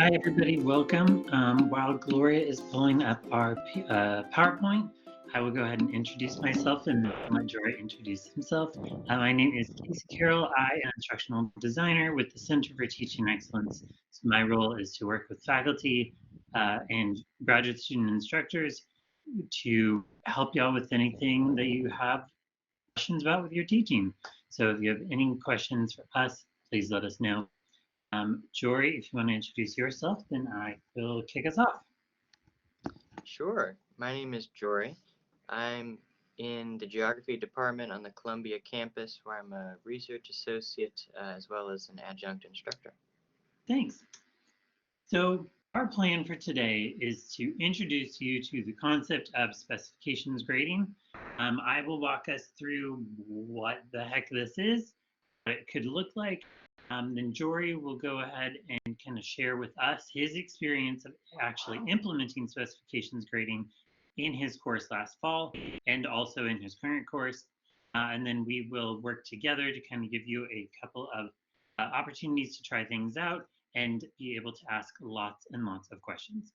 Hi, everybody. Welcome. While Gloria is pulling up our PowerPoint, I will go ahead and introduce myself and let Jory introduce himself. My name is Casey Carroll. I am an instructional designer with the Center for Teaching Excellence. So my role is to work with faculty and graduate student instructors to help y'all with anything that you have questions about with your teaching. So if you have any questions for us, please let us know. Jory, if you want to introduce yourself, then I will kick us off. Sure. My name is Jory. I'm in the geography department on the Columbia campus, where I'm a research associate as well as an adjunct instructor. Thanks. So our plan for today is to introduce you to the concept of specifications grading. I will walk us through what the heck this is, what it could look like. Then Jory will go ahead and kind of share with us his experience of actually implementing specifications grading in his course last fall and also in his current course. And then we will work together to kind of give you a couple of opportunities to try things out and be able to ask lots and lots of questions.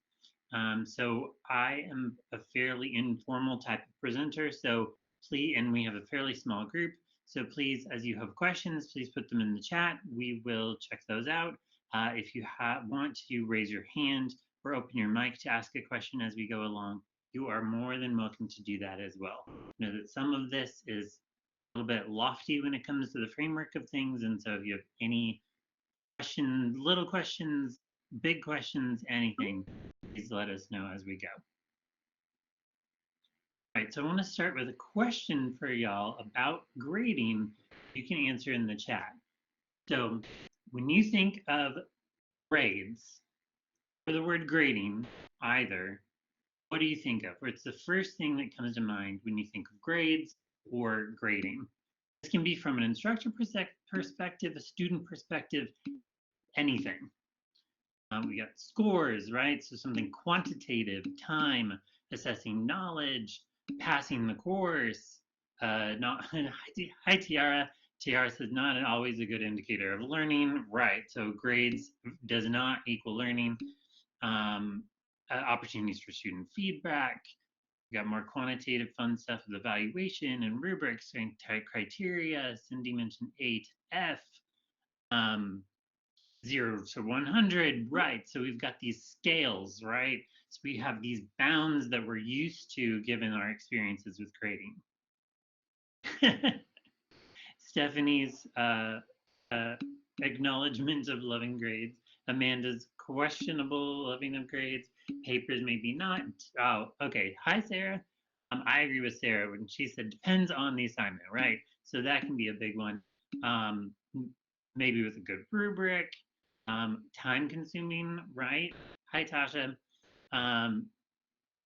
So I am a fairly informal type of presenter, so please, and we have a fairly small group, so please, as you have questions, please put them in the chat. We will check those out. If you want to raise your hand or open your mic to ask a question as we go along, you are more than welcome to do that as well. Know that some of this is a little bit lofty when it comes to the framework of things, and so if you have any questions, little questions, big questions, anything, please let us know as we go. All right, so I want to start with a question for y'all about grading. You can answer in the chat. So when you think of grades, or the word grading, either, what do you think of? What's the first thing that comes to mind when you think of grades or grading? This can be from an instructor perspective, a student perspective, anything. We got scores, right? So something quantitative, time, assessing knowledge, passing the course. Not hi Tiara. Tiara says not always a good indicator of learning, right? So grades does not equal learning. Opportunities for student feedback. We got more quantitative fun stuff with evaluation and rubrics and criteria. Cindy mentioned 8F. 0 to 100, right? So we've got these scales, right? So we have these bounds that we're used to given our experiences with grading. Stephanie's acknowledgement of loving grades. Amanda's questionable loving of grades. Papers maybe not. Oh, okay. Hi, Sarah. I agree with Sarah when she said depends on the assignment, right? So that can be a big one. Maybe with a good rubric. Time consuming, right? Hi, Tasha.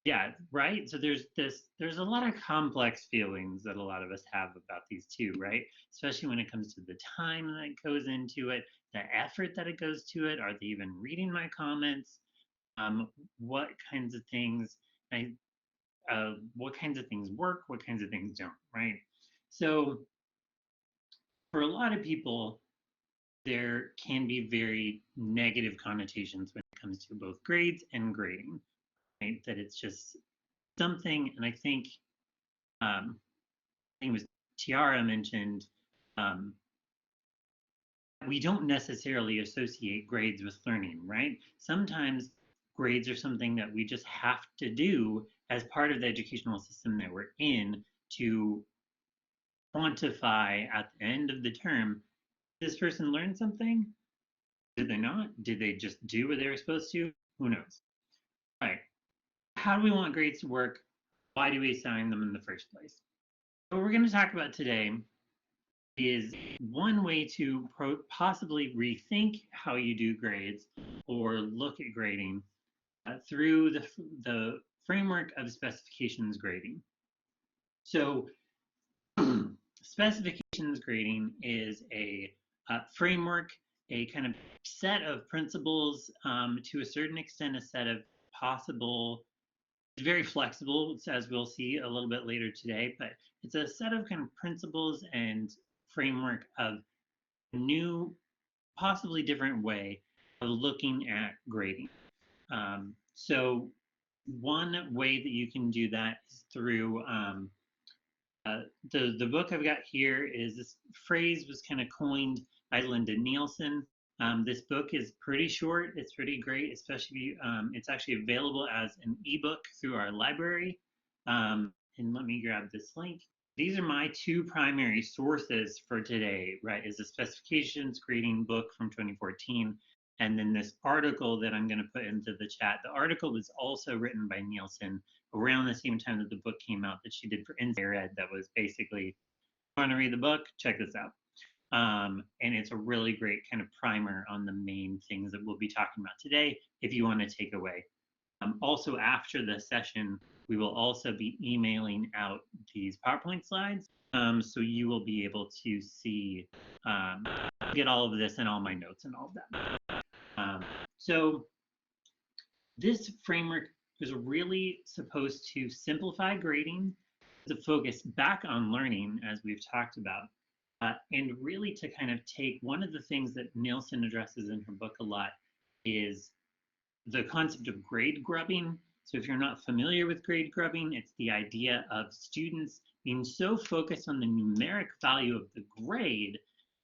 Yeah, right. So there's a lot of complex feelings that a lot of us have about these two, right? Especially when it comes to the time that goes into it, the effort that it goes to it. Are they even reading my comments? What kinds of things what kinds of things work? What kinds of things don't, right? So for a lot of people, there can be very negative connotations when it comes to both grades and grading, right? That it's just something, and I think it was Tiara mentioned, we don't necessarily associate grades with learning, right? Sometimes grades are something that we just have to do as part of the educational system that we're in to quantify at the end of the term, this person learned something? Did they not? Did they just do what they were supposed to? Who knows? All right. How do we want grades to work? Why do we assign them in the first place? What we're going to talk about today is one way to possibly rethink how you do grades or look at grading through the framework of specifications grading. So specifications grading is a framework, a kind of set of principles, to a certain extent, a set of possible, it's very flexible, as we'll see a little bit later today, but it's a set of kind of principles and framework of a new, possibly different way of looking at grading. So one way that you can do that is through the book I've got here is this phrase was kind of coined by Linda Nielsen. This book is pretty short. It's pretty great, especially it's actually available as an ebook through our library. And let me grab this link. These are my two primary sources for today, right? Is the specifications grading book from 2014, and then this article that I'm going to put into the chat. The article was also written by Nielsen around the same time that the book came out that she did for Inspire Ed. That was basically, want to read the book? Check this out. And it's a really great kind of primer on the main things that we'll be talking about today if you want to take away. Also, after the session, we will also be emailing out these PowerPoint slides. So you will be able to see, get all of this and all my notes and all of that. So this framework is really supposed to simplify grading, to focus back on learning, as we've talked about, and really to kind of take one of the things that Nielsen addresses in her book a lot is the concept of grade grubbing. So if you're not familiar with grade grubbing, it's the idea of students being so focused on the numeric value of the grade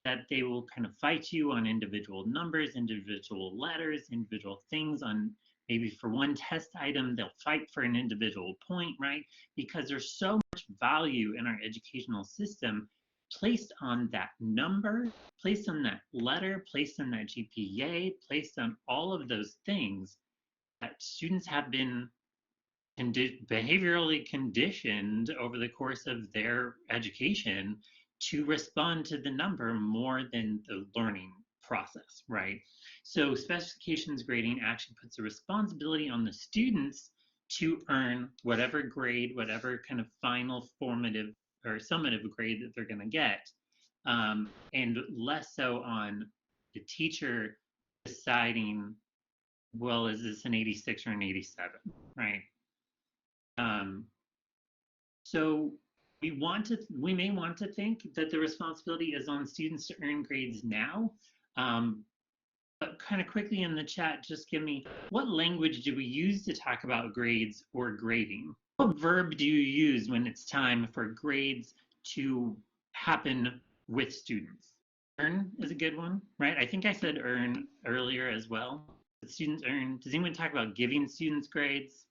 that they will kind of fight you on individual numbers, individual letters, individual things on maybe for one test item, they'll fight for an individual point, right? Because there's so much value in our educational system placed on that number, placed on that letter, placed on that GPA, placed on all of those things that students have been behaviorally conditioned over the course of their education to respond to the number more than the learning process, right? So specifications grading actually puts a responsibility on the students to earn whatever grade, whatever kind of final formative or summative grade that they're going to get, and less so on the teacher deciding, well, is this an 86 or an 87, right? So we may want to think that the responsibility is on students to earn grades now. But kind of quickly in the chat, just give me, what language do we use to talk about grades or grading? What verb do you use when it's time for grades to happen with students? Earn is a good one, right? I think I said earn earlier as well. Students earn. Does anyone talk about giving students grades?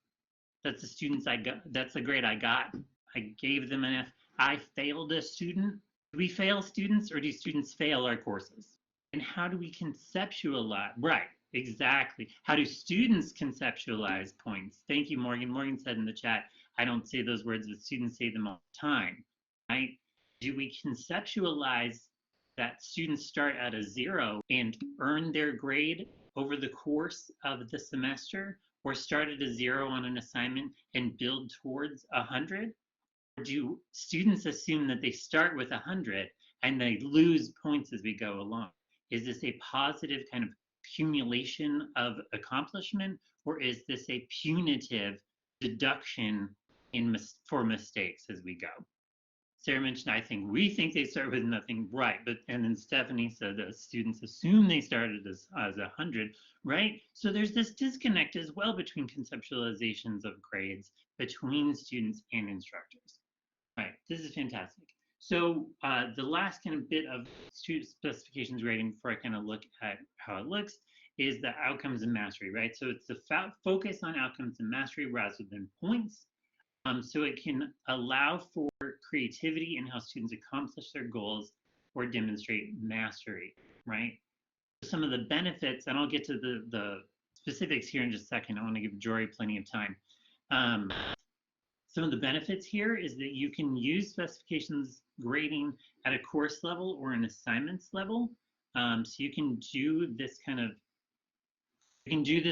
That's the students I got. That's the grade I got. I gave them an F. I failed a student. Do we fail students or do students fail our courses? And how do we conceptualize? Right, exactly. How do students conceptualize points? Thank you, Morgan. Morgan said in the chat, I don't say those words, but students say them all the time, right? Do we conceptualize that students start at a 0 and earn their grade over the course of the semester, or start at a 0 on an assignment and build towards 100? Or do students assume that they start with 100 and they lose points as we go along? Is this a positive kind of accumulation of accomplishment, or is this a punitive deduction for mistakes as we go? Sarah mentioned, I think we think they start with nothing, right? But and then Stephanie said that students assume they started as 100, right? So there's this disconnect as well between conceptualizations of grades between students and instructors. Right, this is fantastic. So the last kind of bit of student specifications grading before I kind of look at how it looks is the outcomes and mastery, right? So it's the focus on outcomes and mastery rather than points. So it can allow for creativity in how students accomplish their goals or demonstrate mastery, right? Some of the benefits, and I'll get to the specifics here in just a second. I want to give Jory plenty of time. Some of the benefits here is that you can use specifications grading at a course level or an assignments level. So you can do this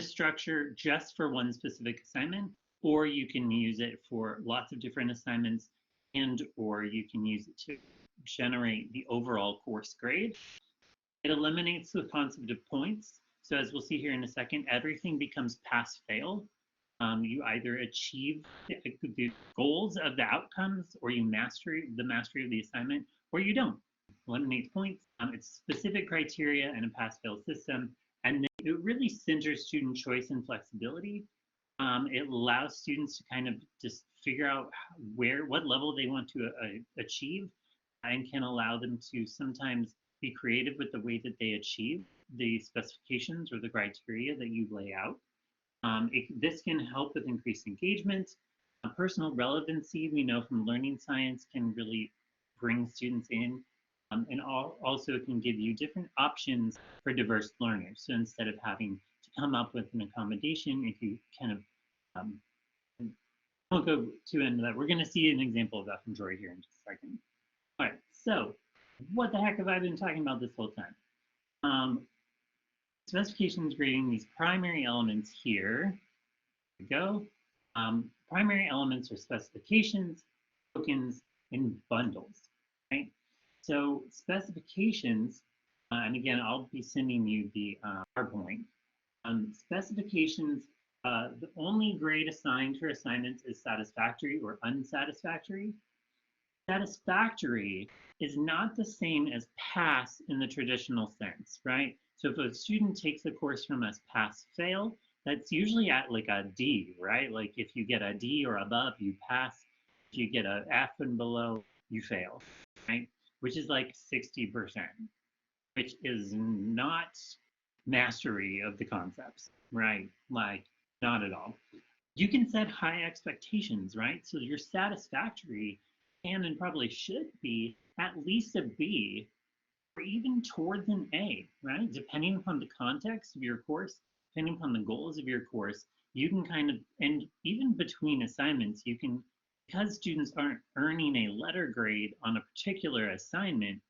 structure just for one specific assignment, or you can use it for lots of different assignments, and or you can use it to generate the overall course grade. It eliminates the concept of points. So as we'll see here in a second, everything becomes pass-fail. You either achieve the goals of the outcomes, or you mastery of the assignment, or you don't. Eliminates points. It's specific criteria and a pass-fail system. And it really centers student choice and flexibility. It allows students to kind of just figure out what level they want to achieve, and can allow them to sometimes be creative with the way that they achieve the specifications or the criteria that you lay out. This can help with increased engagement. Personal relevancy, we know from learning science, can really bring students in. And also it can give you different options for diverse learners. So instead of having to come up with an accommodation, if you kind of, um, I won't go too into that. We're going to see an example of that from Jory here in just a second. All right, so what the heck have I been talking about this whole time? Specifications grading these primary elements here. We go. Primary elements are specifications, tokens, and bundles, right? So specifications, and again, I'll be sending you the PowerPoint. Specifications, the only grade assigned for assignments is satisfactory or unsatisfactory. Satisfactory is not the same as pass in the traditional sense, right? So if a student takes a course from us pass fail, that's usually at like a D, right? Like if you get a D or above, you pass. If you get an F and below, you fail, right? Which is like 60%, which is not mastery of the concepts, right? Like not at all. You can set high expectations, right? So your satisfactory can and probably should be at least a B or even towards an A, right? Depending upon the context of your course, depending upon the goals of your course, you can kind of, and even between assignments, you can, because students aren't earning a letter grade on a particular assignment,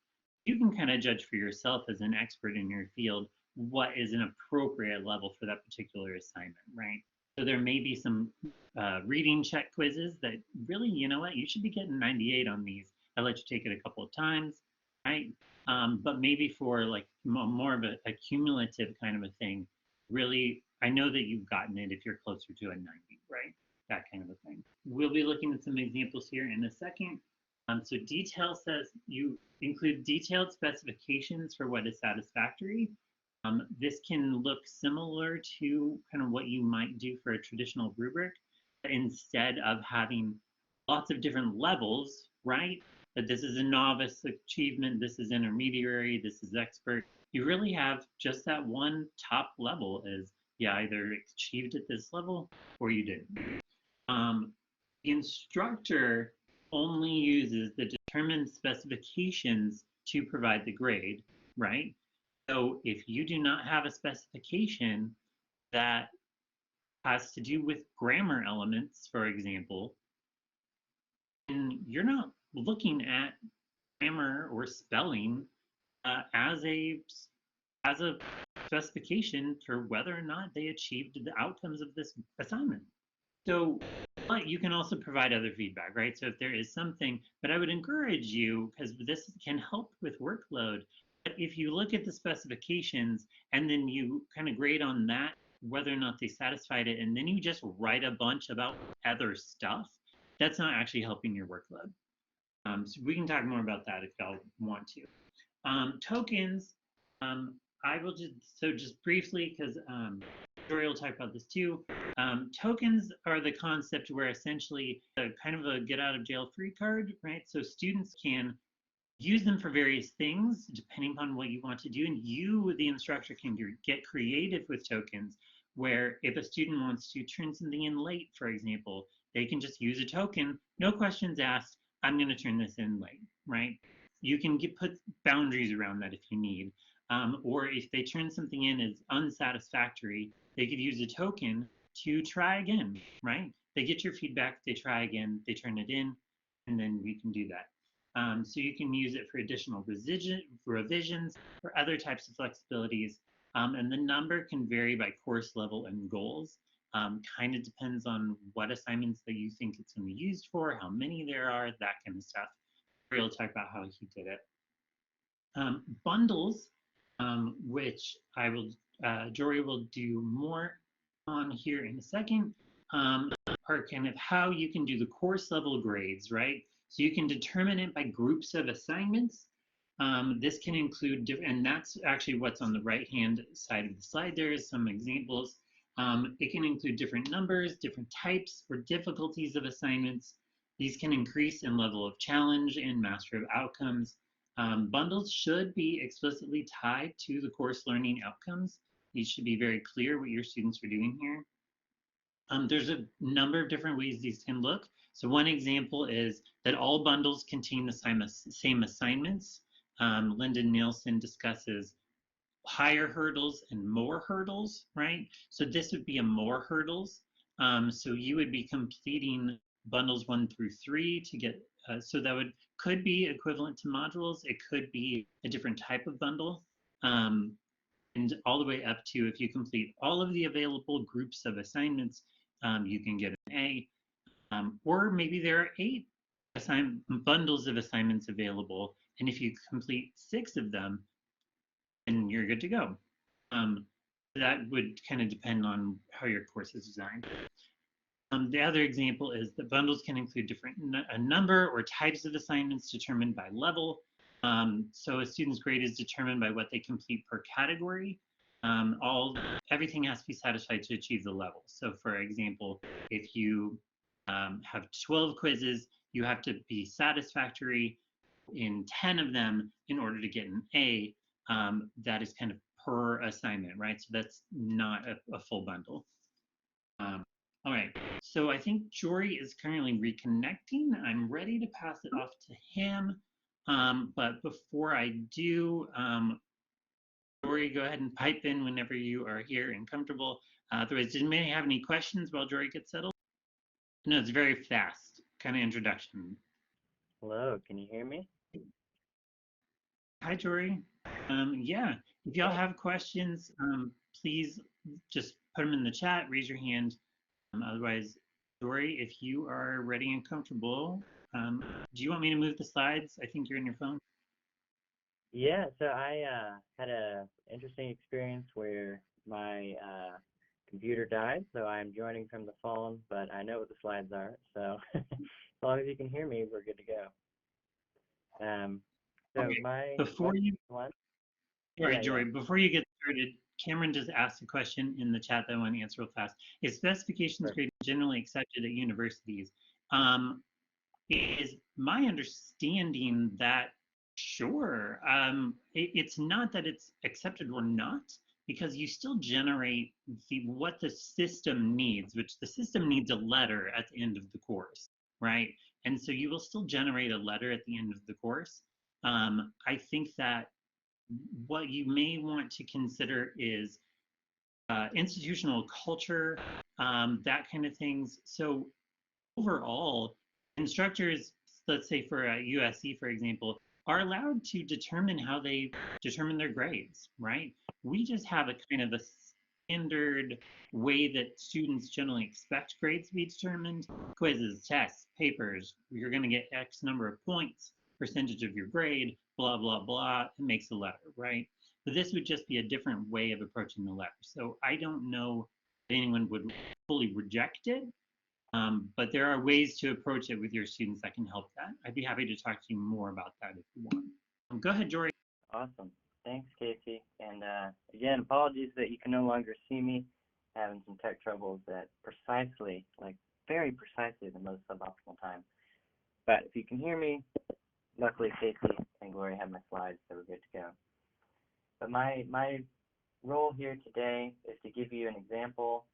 you can kind of judge for yourself as an expert in your field what is an appropriate level for that particular assignment, right? So there may be some reading check quizzes that really, you know what, you should be getting 98 on these. I let you take it a couple of times, right? But maybe for like more of a cumulative kind of a thing, really, I know that you've gotten it if you're closer to a 90, right? That kind of a thing. We'll be looking at some examples here in a second. So detail says you include detailed specifications for what is satisfactory. This can look similar to kind of what you might do for a traditional rubric, but instead of having lots of different levels, right? That this is a novice achievement, this is intermediary, this is expert. You really have just that one top level as you either achieved at this level or you didn't. The instructor only uses the determined specifications to provide the grade, right? So if you do not have a specification that has to do with grammar elements, for example, then you're not looking at grammar or spelling as a specification for whether or not they achieved the outcomes of this assignment. So, but you can also provide other feedback, right? So if there is something, but I would encourage you, because this can help with workload, but if you look at the specifications and then you kind of grade on that, whether or not they satisfied it, and then you just write a bunch about other stuff, that's not actually helping your workload. So we can talk more about that if y'all want to. Tokens, I will just briefly, because Jory will talk about this too. Tokens are the concept where essentially kind of a get out of jail free card, right? So students can use them for various things depending upon what you want to do. And you, the instructor, can get creative with tokens where if a student wants to turn something in late, for example, they can just use a token, no questions asked, I'm going to turn this in late, right? You can put boundaries around that if you need. Or if they turn something in as unsatisfactory, they could use a token to try again, right? They get your feedback, they try again, they turn it in, and then we can do that. So you can use it for additional revisions or other types of flexibilities. And the number can vary by course level and goals. Kind of depends on what assignments that you think it's going to be used for, how many there are, that kind of stuff. We'll talk about how he did it. Bundles, which Jory will do more on here in a second, are kind of how you can do the course level grades, right? So you can determine it by groups of assignments. This can include different, and that's actually what's on the right-hand side of the slide. There is some examples. It can include different numbers, different types or difficulties of assignments. These can increase in level of challenge and mastery of outcomes. Bundles should be explicitly tied to the course learning outcomes. These should be very clear what your students are doing here. There's a number of different ways these can look. So one example is that all bundles contain the same assignments. Lyndon Nielsen discusses higher hurdles and more hurdles, right? So this would be a more hurdles. So you would be completing bundles 1 through 3 to get, so that could be equivalent to modules. It could be a different type of bundle. And all the way up to if you complete all of the available groups of assignments, you can get an A. Or maybe there are 8 bundles of assignments available, and if you complete 6 of them, then you're good to go. That would kind of depend on how your course is designed. The other example is that bundles can include different a number or types of assignments determined by level. So a student's grade is determined by what they complete per category. Everything has to be satisfied to achieve the level. So for example, if you have 12 quizzes, you have to be satisfactory in 10 of them in order to get an A. That is kind of per assignment, right? So that's not a full bundle. All right, so I think Jory is currently reconnecting. I'm ready to pass it off to him. But before I do, Jory, go ahead and pipe in whenever you are here and comfortable. Otherwise, does anybody have any questions while Jory gets settled? No, it's very fast, kind of introduction. Hello, can you hear me? Hi, Jory. Yeah, if y'all have questions, please just put them in the chat, raise your hand. Otherwise, Jory, if you are ready and comfortable, do you want me to move the slides? I think you're on your phone. Yeah, so I had a interesting experience where my computer died, so I'm joining from the phone, but I know what the slides are, so as long as you can hear me, we're good to go. So Okay. my Before you, one, sorry, yeah, Jory, before you get started, Cameron just asked a question in the chat that I want to answer real fast. Is specifications perfect. grading generally accepted at universities? It is my understanding that sure, it's not that it's accepted or not, because you still generate what the system needs, which the system needs a letter at the end of the course, right? And so you will still generate a letter at the end of the course. I think that what you may want to consider is institutional culture, that kind of things. So overall, instructors, let's say for USC, for example, are allowed to determine how they determine their grades, right? We just have a kind of a standard way that students generally expect grades to be determined. Quizzes, tests, papers, you're going to get X number of points, percentage of your grade, blah, blah, blah. It makes a letter, right? But this would just be a different way of approaching the letter. So I don't know if anyone would fully reject it, but there are ways to approach it with your students that can help that. I'd be happy to talk to you more about that if you want. Go ahead, Jory. Awesome. Thanks, Casey. And again, apologies that you can no longer see me. Having some tech troubles at precisely, like very precisely, the most suboptimal time. But if you can hear me, luckily Casey and Gloria have my slides, so we're good to go. But my role here today is to give you an example.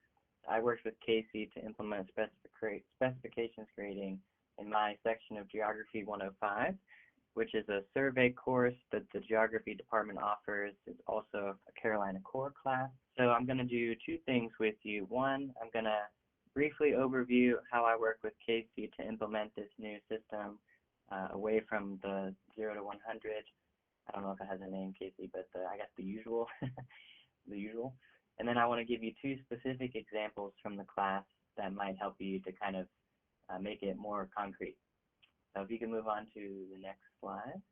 I worked with Casey to implement specifications grading in my section of Geography 105, which is a survey course that the Geography department offers. It's also a Carolina Core class. So I'm going to do 2 things with you. One, I'm going to briefly overview how I work with Casey to implement this new system away from the 0 to 100. I don't know if it has a name, Casey, but I guess the usual, the usual. And then I want to give you 2 specific examples from the class that might help you to kind of make it more concrete. So if you can move on to the next slide.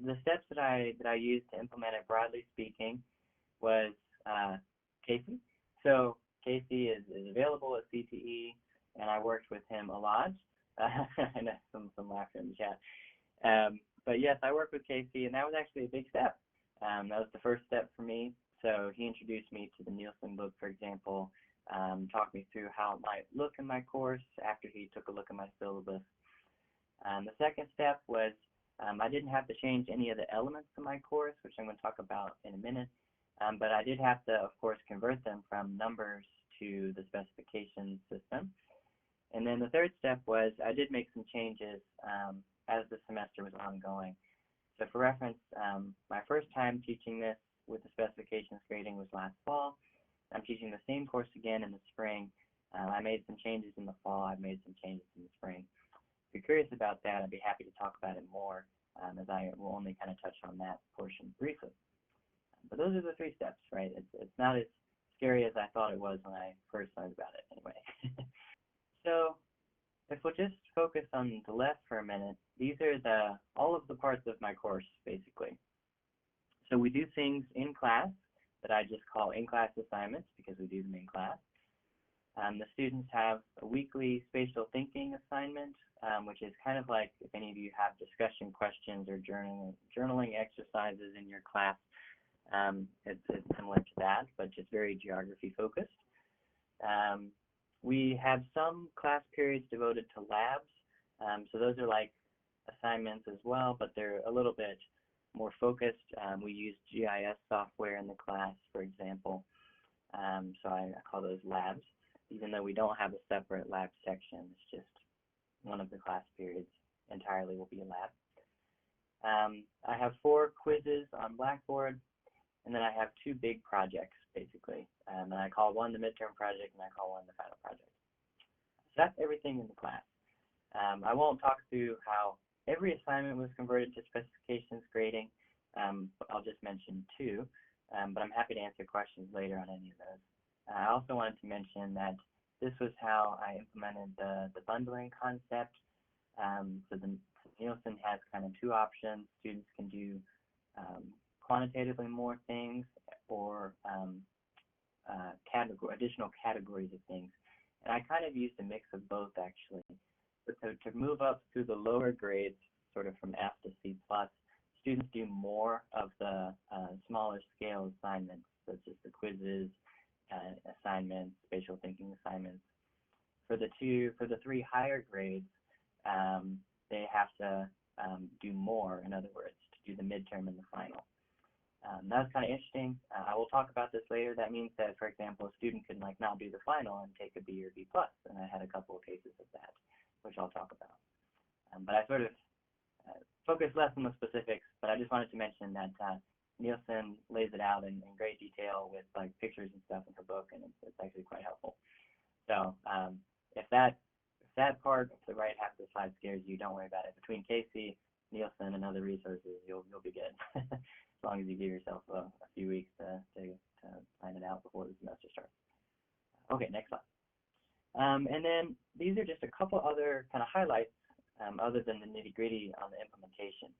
The steps that I used to implement it, broadly speaking, was Casey. So Casey is available at CTE, and I worked with him a lot. I know some laughter in the chat. But yes, I work with Casey, and that was actually a big step. That was the first step for me. So he introduced me to the Nielsen book, for example, talked me through how it might look in my course after he took a look at my syllabus. The second step was I didn't have to change any of the elements of my course, which I'm going to talk about in a minute, but I did have to, of course, convert them from numbers to the specification system. And then the third step was I did make some changes as the semester was ongoing. So for reference, my first time teaching this with the specifications grading was last fall. I'm teaching the same course again in the spring. I made some changes in the fall. I've made some changes in the spring. If you're curious about that, I'd be happy to talk about it more, as I will only kind of touch on that portion briefly. But those are the three steps, right? It's not as scary as I thought it was when I first learned about it anyway. So if we'll just focus on the left for a minute, these are all of the parts of my course, basically. So we do things in class that I just call in-class assignments because we do them in class. The students have a weekly spatial thinking assignment, which is kind of like if any of you have discussion questions or journaling exercises in your class. It's similar to that, but just very geography focused. We have some class periods devoted to labs, so those are like assignments as well, but they're a little bit more focused. We use GIS software in the class, for example, so I call those labs, even though we don't have a separate lab section. It's just one of the class periods entirely will be a lab. I have 4 quizzes on Blackboard, and then I have 2 big projects, basically. And I call one the midterm project, and I call one the final project. So that's everything in the class. I won't talk through how every assignment was converted to specifications grading. I'll just mention 2, but I'm happy to answer questions later on any of those. I also wanted to mention that this was how I implemented the bundling concept. So the Nielsen has kind of 2 options. Students can do quantitatively more things or additional categories of things. And I kind of used a mix of both, actually. But to move up through the lower grades, sort of from F to C+, students do more of the smaller scale assignments, such as the quizzes, assignments, spatial thinking assignments. For the 3 higher grades, they have to do more, in other words, to do the midterm and the final. That's kind of interesting. I will talk about this later. That means that, for example, a student could not do the final and take a B or B+, and I had a couple of cases of that, which I'll talk about. But I sort of focus less on the specifics, but I just wanted to mention that Nielsen lays it out in great detail with pictures and stuff in her book, and it's actually quite helpful. So if that part of the right half of the slide scares you, don't worry about it. Between Casey, Nielsen, and other resources, you'll be good. As long as you give yourself a few weeks to plan it out before the semester starts. Okay, next slide. And then these are just a couple other kind of highlights other than the nitty-gritty on the implementation.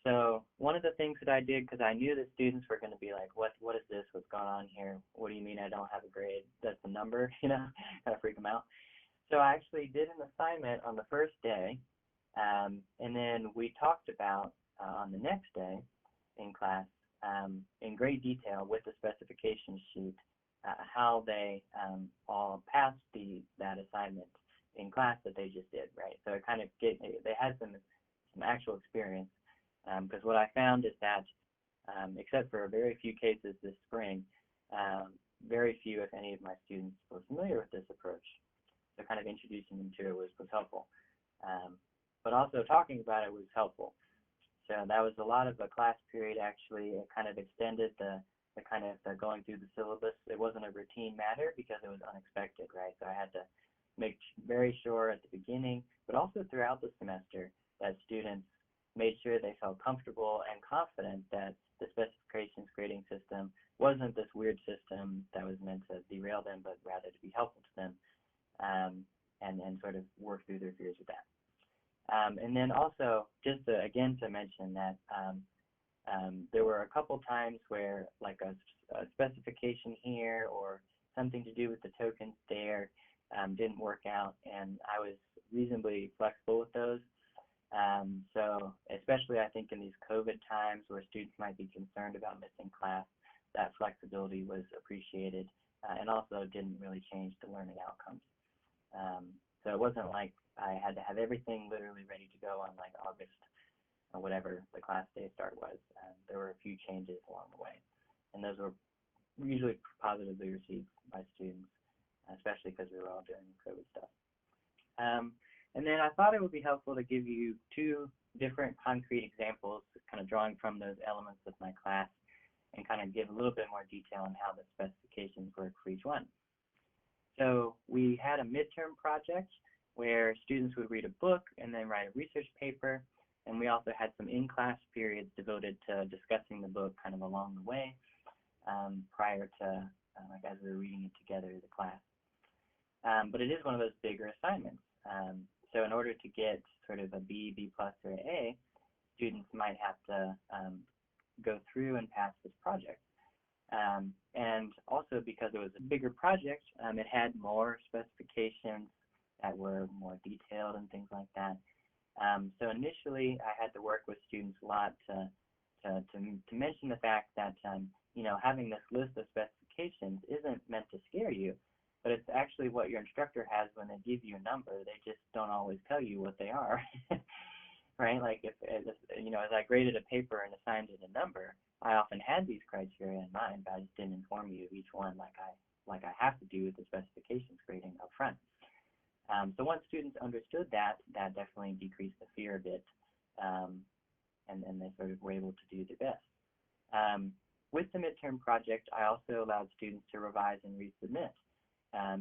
So one of the things that I did, because I knew that students were going to be like, what is this? What's going on here? What do you mean I don't have a grade? That's a number, kind of freak them out. So I actually did an assignment on the first day, and then we talked about on the next day in class in great detail with the specification sheet how they all passed that assignment in class that they just did, right? So it kind of they had some actual experience, because what I found is that except for very few cases this spring, very few, if any, of my students were familiar with this approach. So kind of introducing them to it was helpful. But also talking about it was helpful. So that was a lot of a class period, actually. It kind of extended the kind of going through the syllabus. It wasn't a routine matter because it was unexpected, right? So I had to make very sure at the beginning, but also throughout the semester, that students made sure they felt comfortable and confident that the specifications grading system wasn't this weird system that was meant to derail them, but rather to be helpful to them, and sort of work through their fears with that. And then also, just again to mention that there were a couple times where a specification here or something to do with the tokens there didn't work out, and I was reasonably flexible with those. So especially I think in these COVID times where students might be concerned about missing class, that flexibility was appreciated and also didn't really change the learning outcomes. So it wasn't like I had to have everything literally ready to go on like August or whatever the class day start was. There were a few changes along the way, and those were usually positively received by students, especially because we were all doing COVID stuff. And then I thought it would be helpful to give you two different concrete examples, kind of drawing from those elements of my class, and kind of give a little bit more detail on how the specifications work for each one. So we had a midterm project where students would read a book and then write a research paper, and we also had some in-class periods devoted to discussing the book kind of along the way prior to, like as we were reading it together as a class. But it is one of those bigger assignments. So in order to get sort of a B, B+, or an A, students might have to go through and pass this project. And also because it was a bigger project, it had more specifications that were more detailed and things like that. So initially, I had to work with students a lot to mention the fact that you know, having this list of specifications isn't meant to scare you, but it's actually what your instructor has when they give you a number. They just don't always tell you what they are, right? Like if you know, as I graded a paper and assigned it a number, I often had these criteria in mind, but I just didn't inform you of each one like I have to do with the specifications grading up front. So once students understood that, that definitely decreased the fear a bit, and they sort of were able to do their best. With the midterm project, I also allowed students to revise and resubmit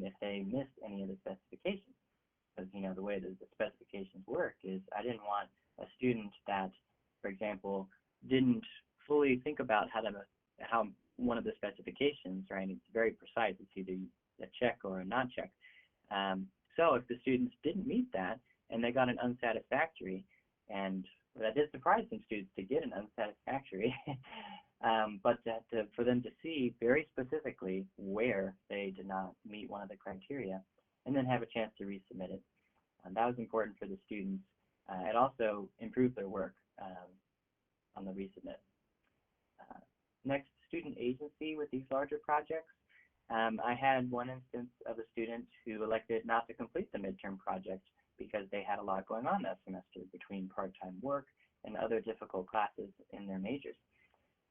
if they missed any of the specifications. Because, you know, the way that the specifications work is I didn't want a student that, for example, didn't fully think about how one of the specifications, right, it's very precise. It's either a check or a not check. So if the students didn't meet that and they got an unsatisfactory, and that did surprise some students to get an unsatisfactory, but for them to see very specifically where they did not meet one of the criteria and then have a chance to resubmit it. That was important for the students. It also improved their work on the resubmit. Next, student agency with these larger projects. I had one instance of a student who elected not to complete the midterm project because they had a lot going on that semester between part-time work and other difficult classes in their majors.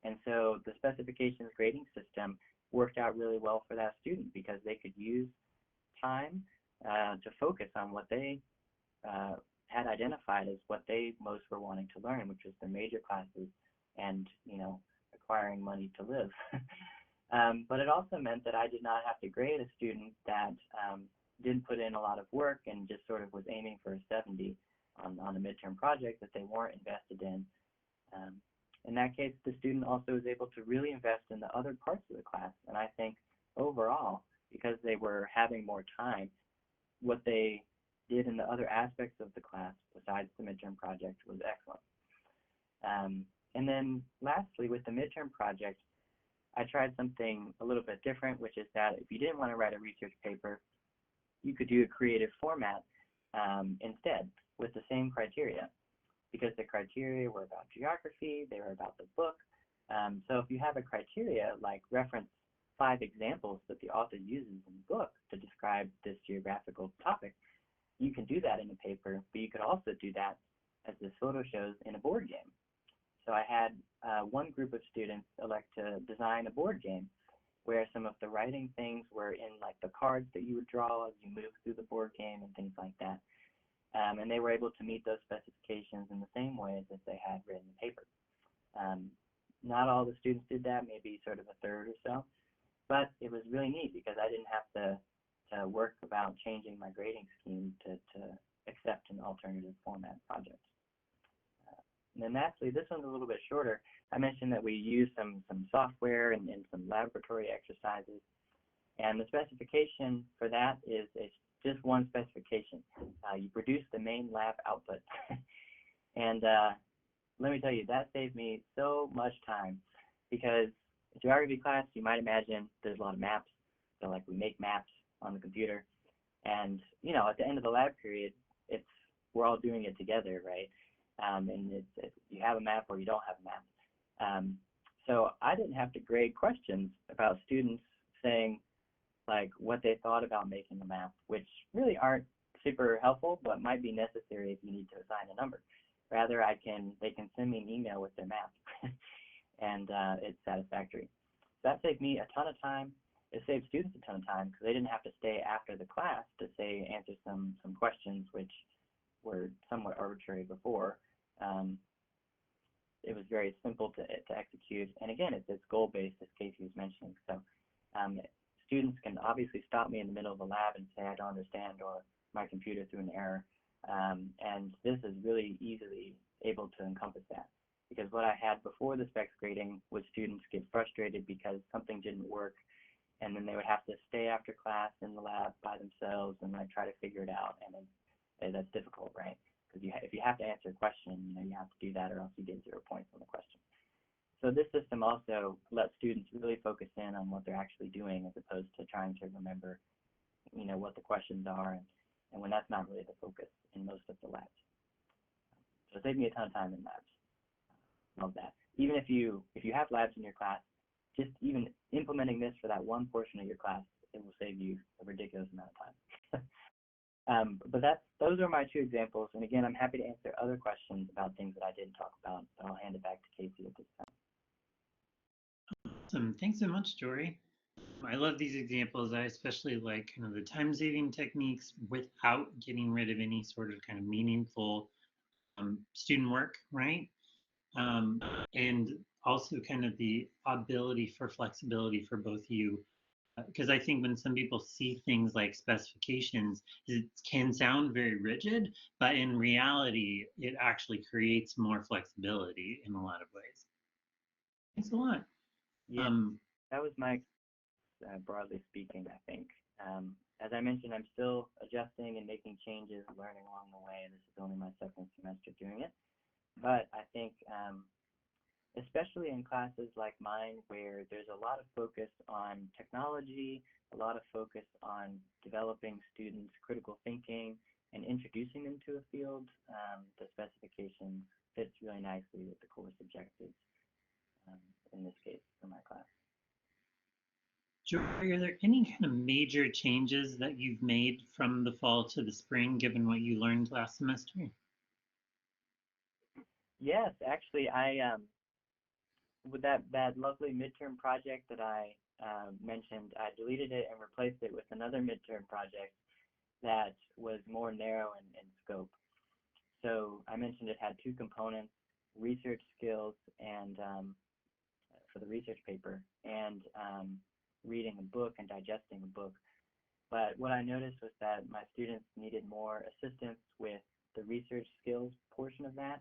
And so the specifications grading system worked out really well for that student because they could use time to focus on what they had identified as what they most were wanting to learn, which was their major classes and, you know, acquiring money to live. But it also meant that I did not have to grade a student that didn't put in a lot of work and just sort of was aiming for a 70 on a midterm project that they weren't invested in. In that case, the student also was able to really invest in the other parts of the class. And I think overall, because they were having more time, what they did in the other aspects of the class besides the midterm project was excellent. And then lastly, with the midterm project, I tried something a little bit different, which is that if you didn't want to write a research paper, you could do a creative format instead with the same criteria, because the criteria were about geography, they were about the book. So if you have a criteria like reference 5 examples that the author uses in the book to describe this geographical topic, you can do that in a paper, but you could also do that, as this photo shows, in a board game. So I had one group of students elect to design a board game where some of the writing things were in like the cards that you would draw as you move through the board game and things like that. And they were able to meet those specifications in the same way as if they had written the paper. Not all the students did that, maybe sort of a third or so, but it was really neat because I didn't have to work about changing my grading scheme to accept an alternative format project. And then lastly, this one's a little bit shorter. I mentioned that we use some software and some laboratory exercises. And the specification for that is just one specification. You produce the main lab output. And let me tell you, that saved me so much time because geography class, you might imagine there's a lot of maps. So like we make maps on the computer. And, you know, at the end of the lab period, we're all doing it together, right? and you have a map or you don't have a map. So I didn't have to grade questions about students saying like what they thought about making a map, which really aren't super helpful, but might be necessary if you need to assign a number. Rather, they can send me an email with their map, and it's satisfactory. So that saved me a ton of time. It saved students a ton of time because they didn't have to stay after the class to say answer some questions which were somewhat arbitrary before. It was very simple to execute, and again, it's goal-based, as Casey was mentioning. So students can obviously stop me in the middle of the lab and say I don't understand, or my computer threw an error, and this is really easily able to encompass that. Because what I had before the specs grading was students get frustrated because something didn't work, and then they would have to stay after class in the lab by themselves and like try to figure it out, and that's difficult, right? Because if you have to answer a question, you have to do that, or else you get 0 points on the question. So this system also lets students really focus in on what they're actually doing, as opposed to trying to remember, what the questions are, and when that's not really the focus in most of the labs. So it saved me a ton of time in labs. Love that. Even if you have labs in your class, just even implementing this for that one portion of your class, it will save you a ridiculous amount of time. But those are my 2 examples. And again, I'm happy to answer other questions about things that I didn't talk about, but I'll hand it back to Casey at this time. Awesome. Thanks so much, Jory. I love these examples. I especially like kind of the time-saving techniques without getting rid of any sort of kind of meaningful student work, right? And also kind of the ability for flexibility for both you. Because I think when some people see things like specifications, it can sound very rigid, but in reality, it actually creates more flexibility in a lot of ways. Thanks a lot. Yeah, that was my broadly speaking, I think. As I mentioned, I'm still adjusting and making changes and learning along the way. This is only my 2nd semester doing it. But I think especially in classes like mine, where there's a lot of focus on technology, a lot of focus on developing students' critical thinking and introducing them to a field, the specification fits really nicely with the course objectives in this case for my class. Jory, are there any kind of major changes that you've made from the fall to the spring, given what you learned last semester? Yes, actually, with that lovely midterm project that I mentioned, I deleted it and replaced it with another midterm project that was more narrow in scope. So I mentioned it had 2 components: research skills and for the research paper, and reading a book and digesting a book. But what I noticed was that my students needed more assistance with the research skills portion of that.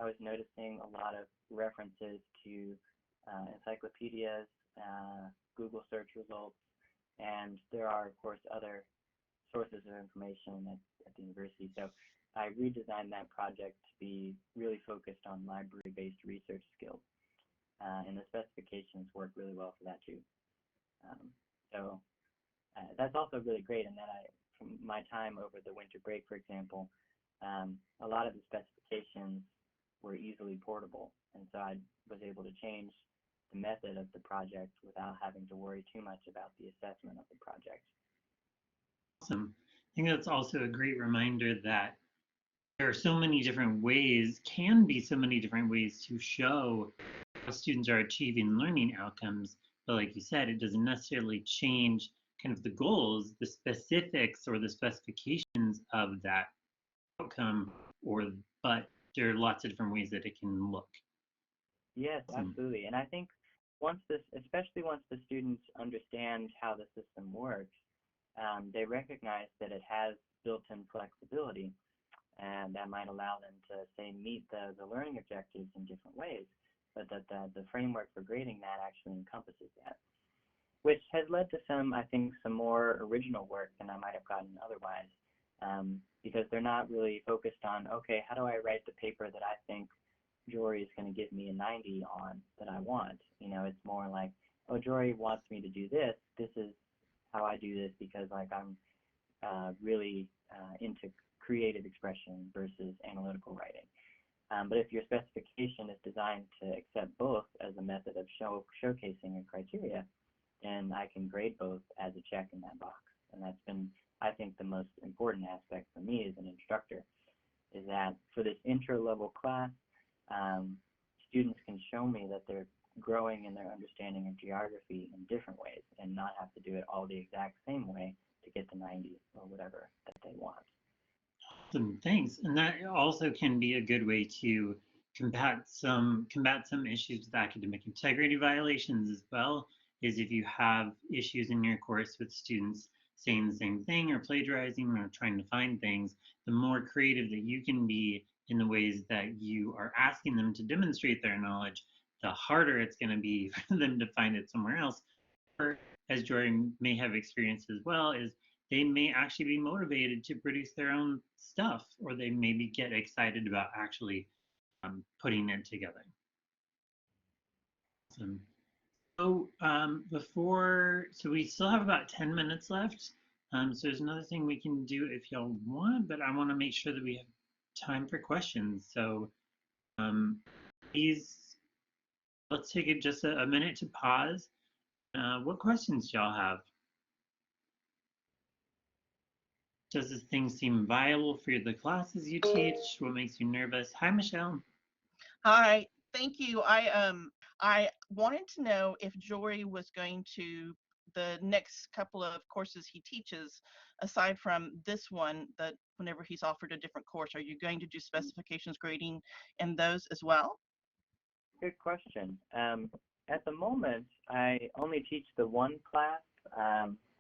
I was noticing a lot of references to encyclopedias, Google search results, and there are, of course, other sources of information at the university. So I redesigned that project to be really focused on library-based research skills, and the specifications work really well for that too. So that's also really great, and that from my time over the winter break, for example, a lot of the specifications were easily portable, and so I was able to change the method of the project without having to worry too much about the assessment of the project. Awesome. I think that's also a great reminder that there are so many different ways, can be so many different ways to show how students are achieving learning outcomes. But like you said, it doesn't necessarily change kind of the goals, the specifics or the specifications of that outcome, but there are lots of different ways that it can look. Yes, absolutely. And I think especially once the students understand how the system works, they recognize that it has built-in flexibility, and that might allow them to, say, meet the learning objectives in different ways, but that the framework for grading that actually encompasses that, which has led to some more original work than I might have gotten otherwise, because they're not really focused on, okay, how do I write the paper that I think Jory is going to give me a 90 on that I want? It's more like, oh, Jory wants me to do this. This is how I do this because I'm really into creative expression versus analytical writing. But if your specification is designed to accept both as a method of showcasing a criteria, then I can grade both as a check in that box. And that's been, I think, the most important aspect for me as an instructor, is that for this intro-level class, students can show me that they're growing in their understanding of geography in different ways and not have to do it all the exact same way to get to 90 or whatever that they want. Awesome, thanks. And that also can be a good way to combat some issues with academic integrity violations as well, is if you have issues in your course with students saying the same thing or plagiarizing or trying to find things, the more creative that you can be in the ways that you are asking them to demonstrate their knowledge, the harder it's going to be for them to find it somewhere else. Or, as Jordan may have experienced as well, is they may actually be motivated to produce their own stuff, or they maybe get excited about actually putting it together. Awesome. So so we still have about 10 minutes left. So there's another thing we can do if y'all want, but I want to make sure that we have time for questions. So please, let's take it just a minute to pause. What questions y'all have? Does this thing seem viable for the classes you teach? What makes you nervous? Hi, Michelle. Hi, thank you. I wanted to know if Jory was going to the next couple of courses he teaches, aside from this one, that whenever he's offered a different course, are you going to do specifications grading in those as well? Good question. At the moment, I only teach the one class.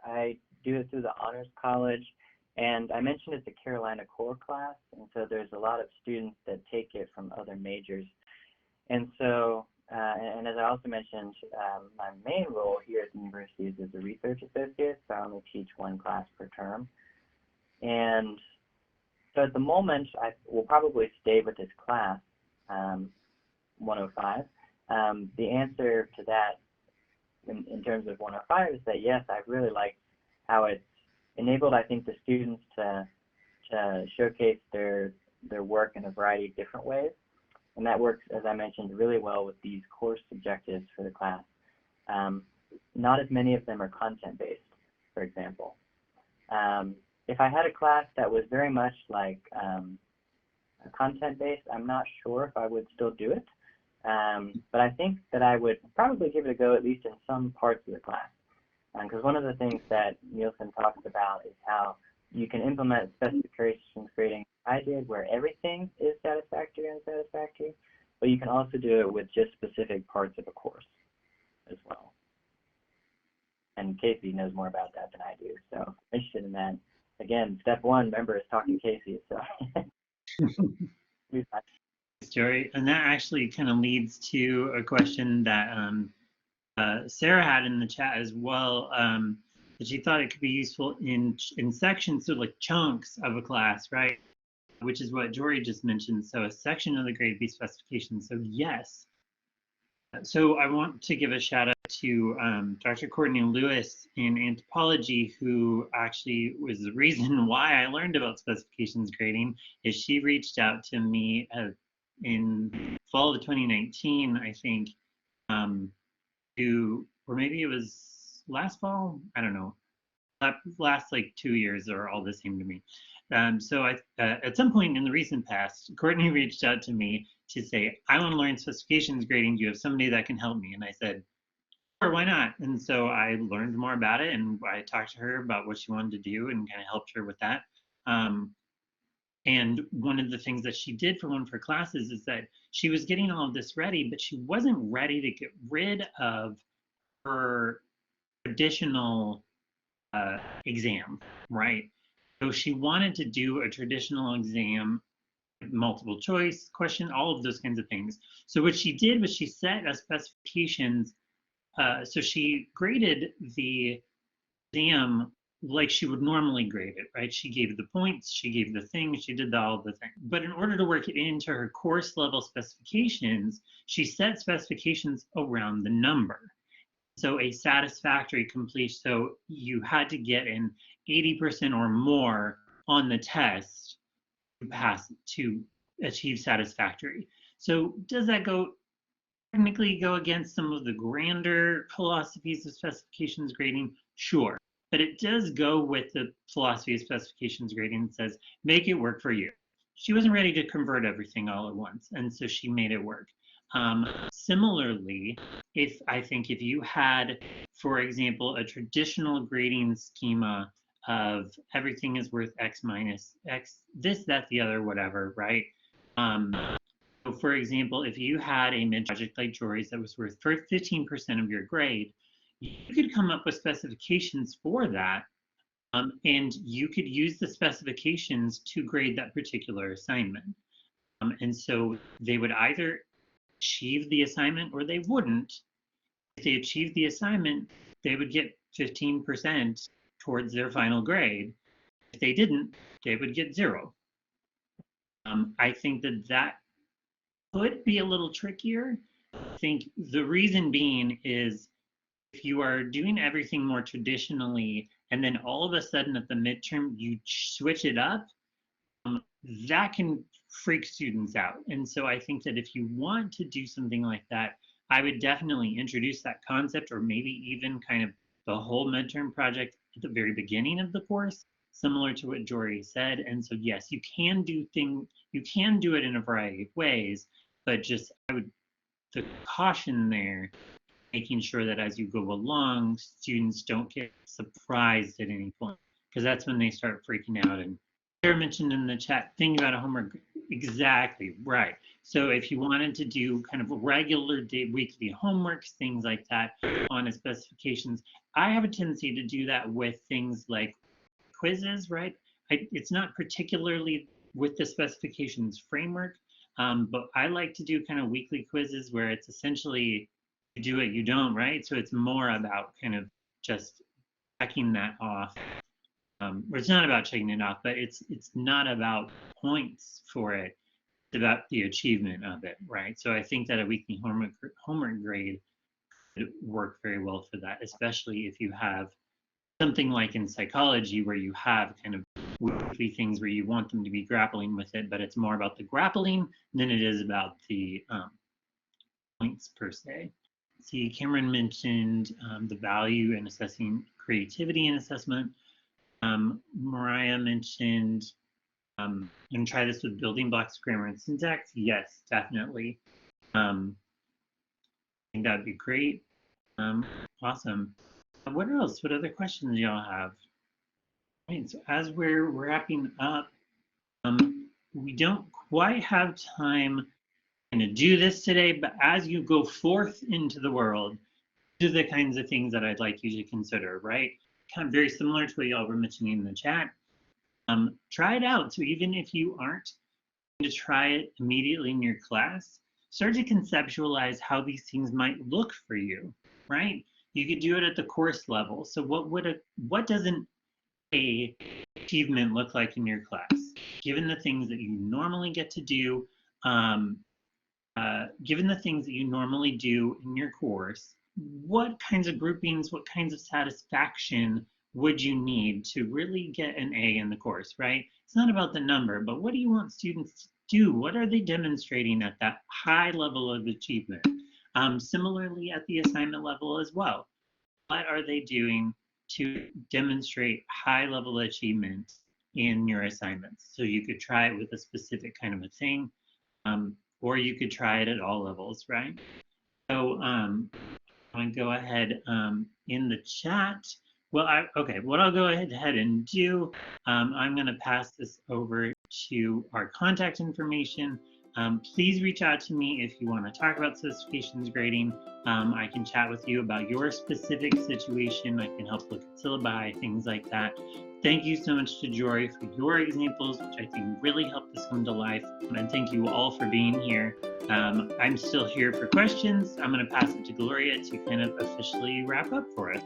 I do it through the Honors College, and I mentioned it's a Carolina core class, and so there's a lot of students that take it from other majors. And so, and as I also mentioned, my main role here at the university is as a research associate, so I only teach one class per term. And so at the moment, I will probably stay with this class, 105. The answer to that in terms of 105 is that yes, I really like how it's enabled, I think, the students to showcase their work in a variety of different ways. And that works, as I mentioned, really well with these course objectives for the class. Not as many of them are content-based, for example. If I had a class that was very much like content-based, I'm not sure if I would still do it. But I think that I would probably give it a go, at least in some parts of the class. Because one of the things that Nielsen talks about is how you can implement specifications grading I did, where everything is satisfactory and unsatisfactory, but you can also do it with just specific parts of a course as well. And Casey knows more about that than I do, so if I'm interested in that. Again, step one, remember, is talking to Casey. So. Story, and that actually kind of leads to a question that Sarah had in the chat as well, that she thought it could be useful in sections, so like chunks of a class, right? Which is what Jory just mentioned. So a section of the grade B specification. So yes. So I want to give a shout out to Dr. Courtney Lewis in anthropology, who actually was the reason why I learned about specifications grading. Is she reached out to me in fall of 2019, I think, or maybe it was last fall, I don't know. Last like 2 years are all the same to me. So at some point in the recent past, Courtney reached out to me to say, I want to learn specifications grading. Do you have somebody that can help me? And I said, sure, why not? And so I learned more about it, and I talked to her about what she wanted to do and kind of helped her with that. And one of the things that she did for one of her classes is that she was getting all of this ready, but she wasn't ready to get rid of her traditional exam, right? So she wanted to do a traditional exam, multiple choice question, all of those kinds of things. So what she did was she set a specifications. So she graded the exam like she would normally grade it, right? She gave the points, she gave the things, she did all the things. But in order to work it into her course level specifications, she set specifications around the number. So a satisfactory completion, so you had to get an 80% or more on the test to pass, to achieve satisfactory. So does that technically go against some of the grander philosophies of specifications grading? Sure. But it does go with the philosophy of specifications grading that says, make it work for you. She wasn't ready to convert everything all at once, and so she made it work. Similarly, if you had, for example, a traditional grading schema of everything is worth X minus X, this, that, the other, whatever, right? So for example, if you had a mid-project like Jory's that was worth 15% of your grade, you could come up with specifications for that, and you could use the specifications to grade that particular assignment. And so they would either achieve the assignment or they wouldn't. If they achieved the assignment, they would get 15% towards their final grade. If they didn't, they would get 0. I think that could be a little trickier. I think the reason being is if you are doing everything more traditionally and then all of a sudden at the midterm you switch it up, that can freak students out. And so I think that if you want to do something like that, I would definitely introduce that concept, or maybe even kind of the whole midterm project at the very beginning of the course, similar to what Jory said. And so yes, you can do it in a variety of ways, but just the caution there, making sure that as you go along, students don't get surprised at any point, because that's when they start freaking out. And Sarah mentioned in the chat, thinking about a homework, exactly, right. So if you wanted to do kind of regular weekly homeworks, things like that on specifications, I have a tendency to do that with things like quizzes, right? It's not particularly with the specifications framework, but I like to do kind of weekly quizzes where it's essentially you do it, you don't, right? So it's more about kind of just checking that off. Or it's not about checking it off, but it's not about points for it. It's about the achievement of it, right? So I think that a weekly homework grade would work very well for that, especially if you have something like in psychology where you have kind of weekly things where you want them to be grappling with it, but it's more about the grappling than it is about the points per se. See, Cameron mentioned the value in assessing creativity in assessment. Mariah mentioned, and try this with building blocks, grammar, and syntax. Yes, definitely. I think that'd be great. Awesome. What else? What other questions y'all have? Right, so as we're wrapping up, we don't quite have time to do this today, but as you go forth into the world, these are the kinds of things that I'd like you to consider, right? Kind of very similar to what y'all were mentioning in the chat. Try it out. So even if you aren't going to try it immediately in your class, start to conceptualize how these things might look for you, right? You could do it at the course level. So what does an A achievement look like in your class? Given the things that you normally get to do, given the things that you normally do in your course, what kinds of groupings, what kinds of satisfaction would you need to really get an A in the course, right? It's not about the number, but what do you want students to do? What are they demonstrating at that high level of achievement? Similarly at the assignment level as well. What are they doing to demonstrate high level achievement in your assignments? So you could try it with a specific kind of a thing, or you could try it at all levels, right? So I'm going to go ahead in the chat. Well, okay, what I'll go ahead and do, I'm going to pass this over to our contact information. Please reach out to me if you want to talk about specifications grading. I can chat with you about your specific situation. I can help look at syllabi, things like that. Thank you so much to Jory for your examples, which I think really helped this come to life. And thank you all for being here. I'm still here for questions. I'm going to pass it to Gloria to kind of officially wrap up for us.